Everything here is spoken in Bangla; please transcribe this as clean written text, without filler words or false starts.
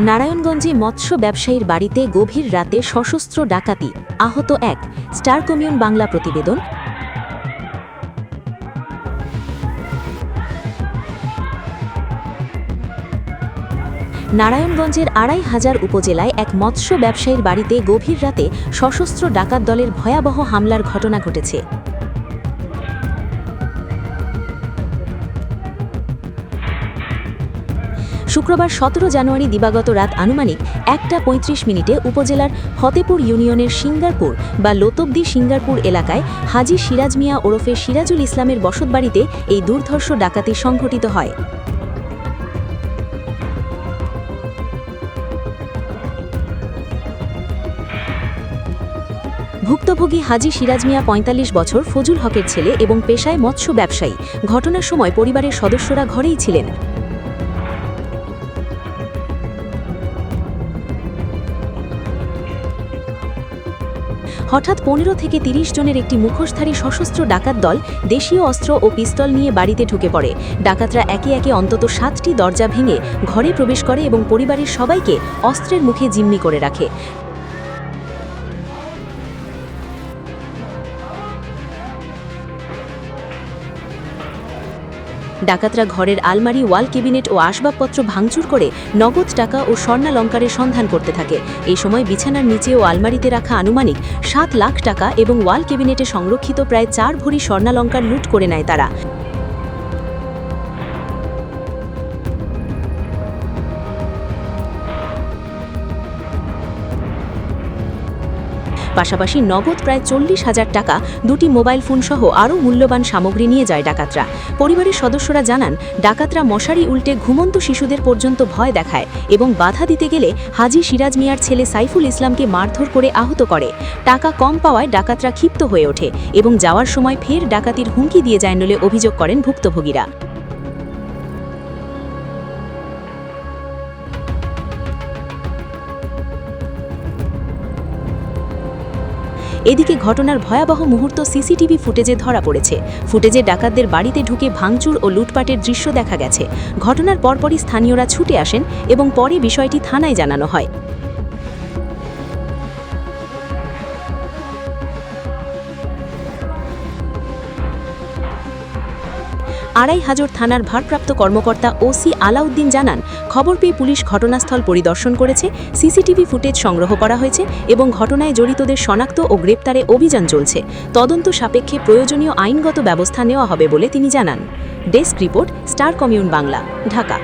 নারায়ণগঞ্জে মৎস্য ব্যবসায়ীর বাড়িতে গভীর রাতে সশস্ত্র ডাকাতি, আহত এক। স্টার কমিউন বাংলা প্রতিবেদন। নারায়ণগঞ্জের ২৫০০ উপজেলায় এক মৎস্য ব্যবসায়ীর বাড়িতে গভীর রাতে সশস্ত্র ডাকাত দলের ভয়াবহ হামলার ঘটনা ঘটেছে। শুক্রবার ১৭ জানুয়ারি দিবাগত রাত আনুমানিক ১টা ৩৫ মিনিটে উপজেলার ফতেপুর ইউনিয়নের সিঙ্গারপুর বা লোতবদি সিঙ্গারপুর এলাকায় হাজী সিরাজ মিয়া ওরফে সিরাজুল ইসলামের বসতবাড়িতে এই দুর্ধর্ষ ডাকাতি সংঘটিত হয়। ভুক্তভোগী হাজী সিরাজ মিয়া ৪৫ বছর, ফজুল হকের ছেলে এবং পেশায় মৎস্য ব্যবসায়ী। ঘটনার সময় পরিবারের সদস্যরা ঘরেই ছিলেন। হঠাৎ ১৫ থেকে ৩০ জনের একটি মুখোশধারী সশস্ত্র ডাকাত দল দেশীয় অস্ত্র ও পিস্তল নিয়ে বাড়িতে ঢুকে পড়ে। ডাকাতরা একে একে অন্তত ৭টি দরজা ভেঙে ঘরে প্রবেশ করে এবং পরিবারের সবাইকে অস্ত্রের মুখে জিম্মি করে রাখে। ডাকাতরা ঘরের আলমারি, ওয়াল ক্যাবিনেট ও আসবাবপত্র ভাঙচুর করে নগদ টাকা ও স্বর্ণালঙ্কারের সন্ধান করতে থাকে। এই সময় বিছানার নিচে ও আলমারিতে রাখা আনুমানিক ৭ লাখ টাকা এবং ওয়াল ক্যাবিনেটে সংরক্ষিত প্রায় ৪ ভরি স্বর্ণালঙ্কার লুট করে নেয় তারা। পাশাপাশি নগদ প্রায় ৪০,০০০ টাকা, ২টি মোবাইল ফোনসহ আরও মূল্যবান সামগ্রী নিয়ে যায় ডাকাতরা। পরিবারের সদস্যরা জানান, ডাকাতরা মশারি উল্টে ঘুমন্ত শিশুদের পর্যন্ত ভয় দেখায় এবং বাধা দিতে গেলে হাজী সিরাজ মিয়ার ছেলে সাইফুল ইসলামকে মারধর করে আহত করে। টাকা কম পাওয়ায় ডাকাতরা ক্ষিপ্ত হয়ে ওঠে এবং যাওয়ার সময় ফের ডাকাতির হুমকি দিয়ে যায় বলে অভিযোগ করেন ভুক্তভোগীরা। এদিকে ঘটনার ভয়াবহ মুহূর্ত সিসিটিভি ফুটেজে ধরা পড়েছে। ফুটেজে ডাকাতদের বাড়িতে ঢুকে ভাঙচুর ও লুটপাটের দৃশ্য দেখা গেছে। ঘটনার পরপরই স্থানীয়রা ছুটে আসেন এবং পরে বিষয়টি থানায় জানানো হয়। ২৫০০ থানার ভারপ্রাপ্ত কর্মকর্তা ওসি আলাউদ্দিন জানান, খবর পেয়ে পুলিশ ঘটনাস্থল পরিদর্শন করেছে, সিসিটিভি ফুটেজ সংগ্রহ করা হয়েছে এবং ঘটনায় জড়িতদের শনাক্ত ও গ্রেপ্তারে অভিযান চলছে। তদন্ত সাপেক্ষে প্রয়োজনীয় আইনগত ব্যবস্থা নেওয়া হবে বলে তিনি জানান। Desk report, star commune Bangla, Dhaka.